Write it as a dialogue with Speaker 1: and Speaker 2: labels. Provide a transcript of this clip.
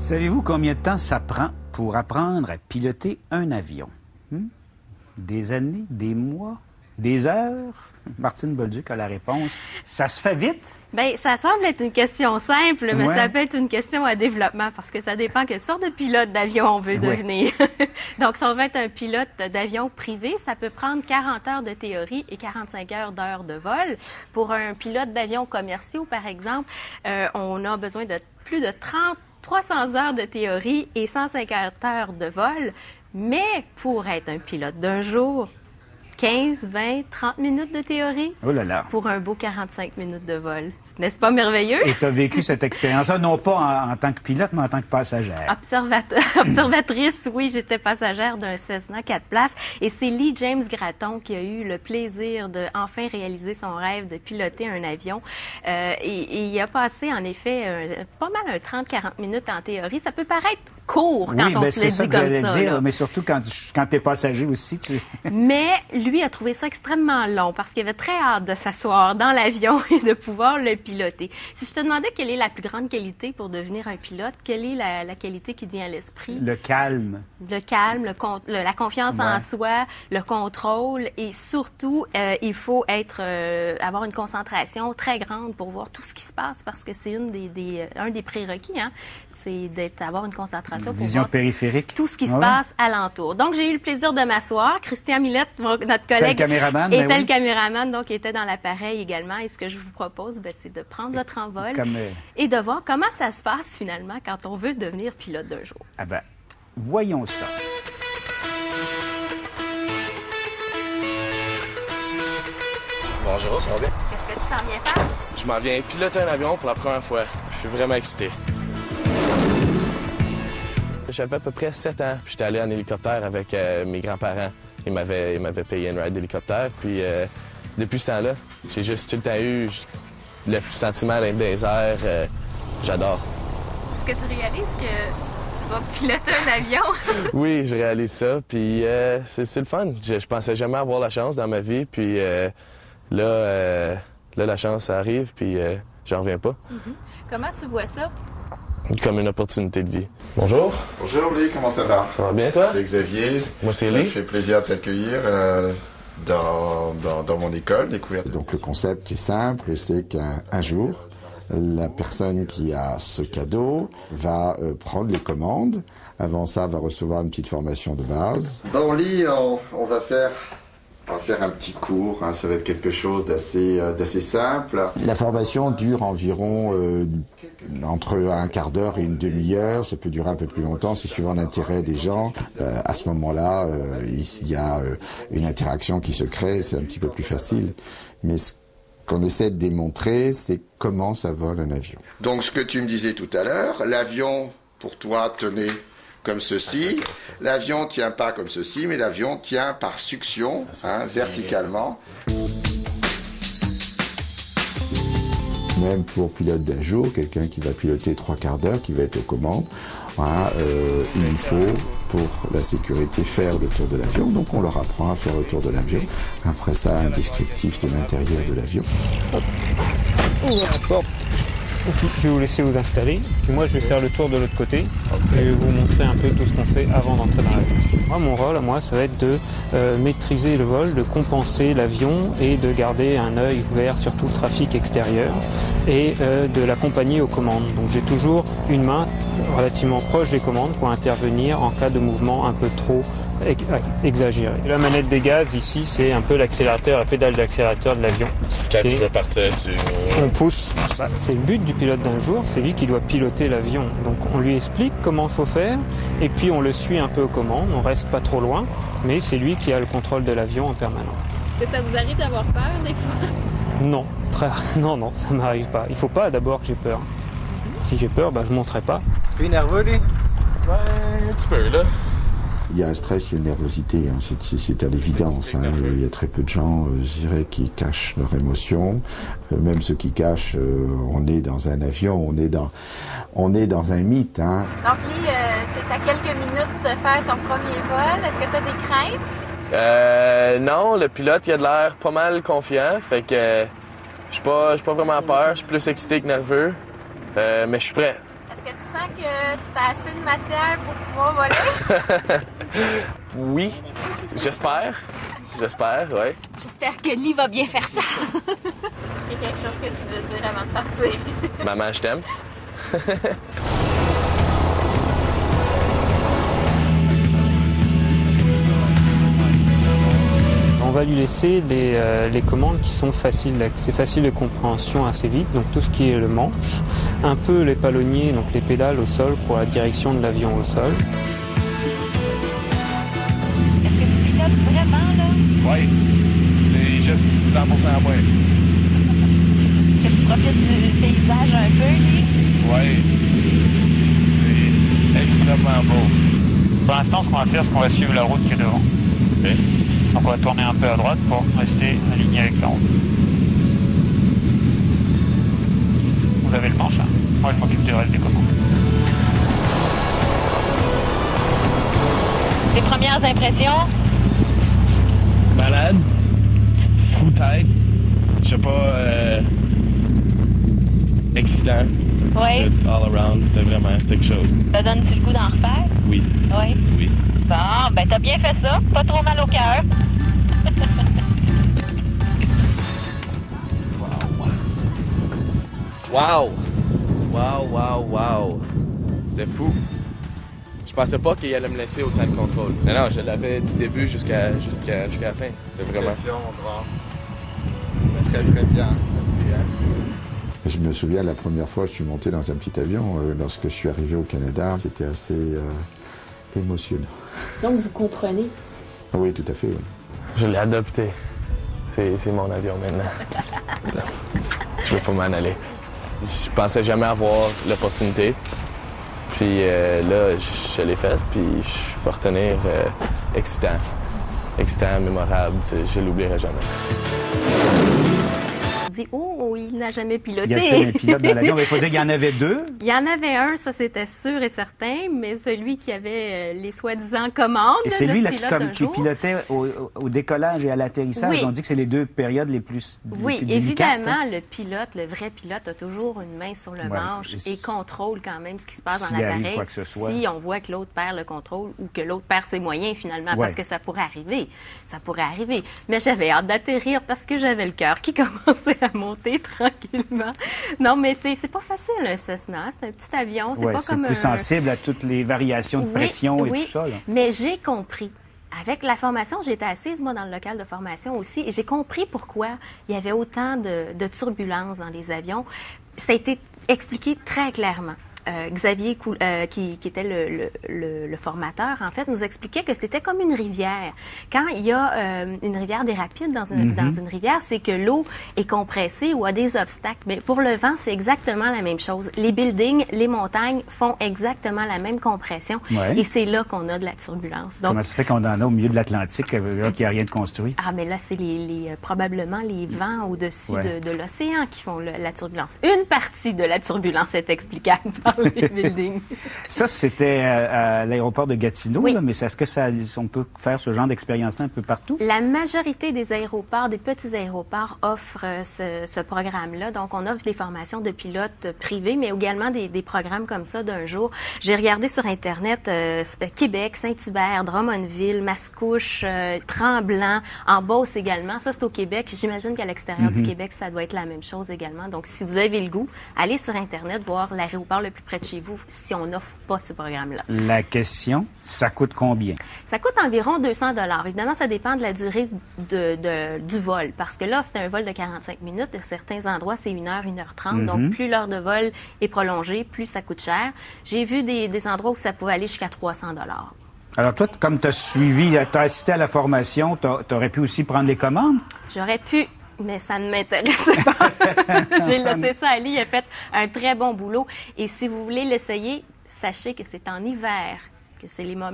Speaker 1: Savez-vous combien de temps ça prend pour apprendre à piloter un avion? Des années, des mois, des heures? Martine Bolduc a la réponse. Ça se fait vite?
Speaker 2: Bien, ça semble être une question simple, mais ça peut être une question à développement parce que ça dépend quelle sorte de pilote d'avion on veut devenir. Donc, si on veut être un pilote d'avion privé, ça peut prendre 40 heures de théorie et 45 heures de vol. Pour un pilote d'avion commerciaux, par exemple, on a besoin de plus de 300 heures de théorie et 150 heures de vol. Mais pour être un pilote d'un jour, 15, 20, 30 minutes de théorie pour un beau 45 minutes de vol. N'est-ce pas merveilleux? Et
Speaker 1: tu as vécu cette expérience-là, non pas en tant que pilote, mais en tant que passagère.
Speaker 2: Observatrice, oui, j'étais passagère d'un Cessna 4 places. Et c'est Lee James Gratton qui a eu le plaisir de enfin réaliser son rêve de piloter un avion. Et il a passé, en effet, pas mal un 30-40 minutes en théorie. Ça peut paraître court quand on se le dit comme ça. C'est dire,
Speaker 1: mais surtout quand tu es passager aussi.
Speaker 2: Mais lui a trouvé ça extrêmement long parce qu'il avait très hâte de s'asseoir dans l'avion et de pouvoir le piloter. Si je te demandais quelle est la plus grande qualité pour devenir un pilote, quelle est la qualité qui te vient à l'esprit?
Speaker 1: Le calme.
Speaker 2: Le calme, la confiance en soi, le contrôle et surtout, il faut avoir une concentration très grande pour voir tout ce qui se passe parce que c'est un des prérequis, hein? C'est d'avoir une concentration pour
Speaker 1: vision
Speaker 2: voir
Speaker 1: périphérique.
Speaker 2: Tout ce qui se passe alentour. Donc, j'ai eu le plaisir de m'asseoir. Christian Millette, notre collègue, était le caméraman, donc il était dans l'appareil également. Et ce que je vous propose, c'est de prendre votre envol et de voir comment ça se passe finalement quand on veut devenir pilote d'un jour.
Speaker 1: Ah ben, voyons ça.
Speaker 3: Bonjour, ça va bien?
Speaker 2: Qu'est-ce que tu t'en viens faire?
Speaker 3: Je m'en viens piloter un avion pour la première fois. Je suis vraiment excité. J'avais à peu près 7 ans, puis j'étais allé en hélicoptère avec mes grands-parents. Ils m'avaient payé une ride d'hélicoptère, puis depuis ce temps-là, j'ai juste tout le temps eu le sentiment d'être dans les airs. J'adore.
Speaker 2: Est-ce que tu réalises que tu vas piloter un avion?
Speaker 3: Oui, je réalise ça, puis c'est le fun. Je pensais jamais avoir la chance dans ma vie, puis là, la chance, ça arrive, puis j'en reviens pas.
Speaker 2: Comment tu vois ça?
Speaker 3: Comme une opportunité de vie.
Speaker 4: Bonjour. Bonjour Lee, comment ça va?
Speaker 3: Ça va bien toi?
Speaker 4: C'est Xavier.
Speaker 3: Moi c'est Lee.
Speaker 4: Ça fait plaisir de t'accueillir dans mon école, découverte.
Speaker 5: Donc le concept est simple, c'est qu'un jour, la personne qui a ce cadeau va prendre les commandes. Avant ça, va recevoir une petite formation de base.
Speaker 4: Bon Lee, on va faire un petit cours, hein. Ça va être quelque chose d'assez simple.
Speaker 5: La formation dure environ entre un quart d'heure et une demi-heure. Ça peut durer un peu plus longtemps, c'est suivant l'intérêt des gens. À ce moment-là, il y a une interaction qui se crée, c'est un petit peu plus facile. Mais ce qu'on essaie de démontrer, c'est comment ça vole un avion.
Speaker 4: Donc ce que tu me disais tout à l'heure, l'avion, pour toi, tenait comme ceci. L'avion tient pas comme ceci, mais l'avion tient par succion, verticalement.
Speaker 5: Même pour pilote d'un jour, quelqu'un qui va piloter 3 quarts d'heure, qui va être aux commandes, il faut, pour la sécurité, faire le tour de l'avion. Donc on leur apprend à faire le tour de l'avion. Après ça, un descriptif de l'intérieur de l'avion.
Speaker 6: Je vais vous laisser vous installer, puis moi je vais faire le tour de l'autre côté. Je vais vous montrer un peu tout ce qu'on fait avant d'entrer dans l'avion. Moi, mon rôle, ça va être de maîtriser le vol, de compenser l'avion et de garder un œil ouvert sur tout le trafic extérieur et de l'accompagner aux commandes. Donc j'ai toujours une main relativement proche des commandes pour intervenir en cas de mouvement un peu trop exagéré. La manette des gaz ici, c'est un peu l'accélérateur, la pédale d'accélérateur de l'avion.
Speaker 3: Quand tu veux partir,
Speaker 6: on pousse. C'est le but du pilote d'un jour, c'est lui qui doit piloter l'avion. Donc on lui explique comment il faut faire et puis on le suit un peu aux commandes, on reste pas trop loin, mais c'est lui qui a le contrôle de l'avion en permanence.
Speaker 2: Est-ce que ça vous arrive d'avoir peur des fois?
Speaker 6: Non, non, ça m'arrive pas. Il faut pas d'abord que j'ai peur. Si j'ai peur, je monterai pas.
Speaker 1: Tu es nerveux, lui?
Speaker 3: Ouais, un petit peu, là.
Speaker 5: Il y a un stress, il y a une nervosité, c'est à l'évidence. Il y a très peu de gens, je dirais, qui cachent leur émotion. Même ceux qui cachent, on est dans un avion, on est dans un mythe.
Speaker 2: Donc, Lee, t'es à quelques minutes de faire ton premier vol. Est-ce que tu as des craintes?
Speaker 3: Non, le pilote, il a de l'air pas mal confiant. Fait que je suis pas vraiment peur. Je suis plus excité que nerveux. Mais je suis prêt.
Speaker 2: Est-ce que tu sens que tu as assez de matière pour pouvoir voler?
Speaker 3: Oui, j'espère. J'espère, oui.
Speaker 2: J'espère que Lee va bien faire ça. Est-ce qu'il y a quelque chose que tu veux dire avant de partir?
Speaker 3: Maman, je t'aime.
Speaker 6: On va lui laisser les commandes qui sont faciles d'accès, faciles de compréhension assez vite. Donc tout ce qui est le manche, un peu les palonniers, donc les pédales au sol pour la direction de l'avion au sol.
Speaker 7: Est-ce que tu pilotes vraiment, là?
Speaker 8: Oui, c'est juste 100% à moi.
Speaker 7: Est-ce que tu profites du paysage un peu, lui?
Speaker 8: Oui, c'est extrêmement beau.
Speaker 9: Pour l'instant, ce qu'on va faire, c'est qu'on va suivre la route qui est devant.
Speaker 8: Okay.
Speaker 9: Donc on va tourner un peu à droite pour rester aligné avec la route. Vous avez le manche, hein? Moi, je m'occupe du reste des commandes.
Speaker 7: Tes premières impressions?
Speaker 8: Malade, fou tête, je sais pas, excitant.
Speaker 7: Oui.
Speaker 8: All around, c'était quelque chose.
Speaker 7: Ça donne-tu le goût d'en refaire?
Speaker 8: Oui.
Speaker 7: Oui.
Speaker 8: Oui.
Speaker 7: Bon, ben t'as bien fait ça. Pas trop mal au cœur.
Speaker 3: Wow! Wow, wow, wow! C'était fou. Je pensais pas qu'il allait me laisser autant de contrôle. Mais non, je l'avais du début jusqu'à la fin. C'était vraiment...
Speaker 1: Ça serait très bien.
Speaker 3: Merci, hein?
Speaker 5: Je me souviens, la première fois, je suis monté dans un petit avion. Lorsque je suis arrivé au Canada, c'était assez émotionnant.
Speaker 10: Donc, vous comprenez?
Speaker 5: Oui, tout à fait. Oui.
Speaker 3: Je l'ai adopté. C'est mon avion maintenant. Je veux pas m'en aller. Je pensais jamais avoir l'opportunité. Puis là, je l'ai faite, puis je vais retenir excitant. Excitant, mémorable, je l'oublierai jamais.
Speaker 2: Dit, oh, il n'a jamais piloté.
Speaker 1: Y a-t-il un pilote dans l'avion? Il faut dire qu'il y en avait deux.
Speaker 2: Il y en avait un, ça c'était sûr et certain, mais celui qui avait les soi-disant commandes.
Speaker 1: Et c'est lui là, qui
Speaker 2: jour.
Speaker 1: pilotait au décollage et à l'atterrissage.
Speaker 2: Oui.
Speaker 1: On dit que c'est les deux périodes les plus
Speaker 2: Oui,
Speaker 1: les plus délicates,
Speaker 2: évidemment,
Speaker 1: hein?
Speaker 2: le pilote, le vrai pilote, a toujours une main sur le
Speaker 1: Ouais,
Speaker 2: manche et contrôle quand même ce qui se passe dans
Speaker 1: s'il arrive
Speaker 2: l'appareil.
Speaker 1: quoi que ce soit.
Speaker 2: Si on voit que l'autre perd le contrôle ou que l'autre perd ses moyens finalement, parce que ça pourrait arriver. Ça pourrait arriver. Mais j'avais hâte d'atterrir parce que j'avais le cœur qui commençait à monter tranquillement. Non, mais c'est pas facile un Cessna. C'est un petit avion. C'est pas comme
Speaker 1: plus sensible à toutes les variations de pression et tout ça. Là.
Speaker 2: Mais j'ai compris. Avec la formation, j'étais assise, moi, dans le local de formation aussi, et j'ai compris pourquoi il y avait autant de turbulences dans les avions. Ça a été expliqué très clairement. Xavier, qui était le formateur, en fait, nous expliquait que c'était comme une rivière. Quand il y a une rivière des rapides dans une rivière, c'est que l'eau est compressée ou a des obstacles. Mais pour le vent, c'est exactement la même chose. Les buildings, les montagnes font exactement la même compression. Ouais. Et c'est là qu'on a de la turbulence. Donc,
Speaker 1: comment ça fait qu'on en a au milieu de l'Atlantique, là, qu'il n'y a rien de construit?
Speaker 2: Ah, mais là, c'est probablement les vents au-dessus de l'océan qui font la turbulence. Une partie de la turbulence est explicable par les buildings.
Speaker 1: Ça, c'était à l'aéroport de Gatineau,
Speaker 2: oui.
Speaker 1: Là, mais est-ce que on peut faire ce genre d'expérience-là un peu partout?
Speaker 2: La majorité des aéroports, des petits aéroports, offrent ce programme-là. Donc, on offre des formations de pilotes privés, mais également des programmes comme ça d'un jour. J'ai regardé sur Internet Québec, Saint-Hubert, Drummondville, Mascouche, Tremblant, en Beauce également. Ça, c'est au Québec. J'imagine qu'à l'extérieur du Québec, ça doit être la même chose également. Donc, si vous avez le goût, allez sur Internet, voir l'aéroport le plus près de chez vous si on n'offre pas ce programme-là.
Speaker 1: La question, ça coûte combien? Ça
Speaker 2: coûte environ 200 $. Évidemment, ça dépend de la durée du vol, parce que là, c'est un vol de 45 minutes. À certains endroits, c'est 1h, 1h30. Donc, plus l'heure de vol est prolongée, plus ça coûte cher. J'ai vu des endroits où ça pouvait aller jusqu'à 300 $.
Speaker 1: Alors toi, comme tu as suivi, tu as assisté à la formation, tu aurais pu aussi prendre les commandes?
Speaker 2: J'aurais pu, mais ça ne m'intéressait pas. J'ai laissé ça à Lee, il a fait un très bon boulot. Et si vous voulez l'essayer, sachez que c'est en hiver, que c'est les moments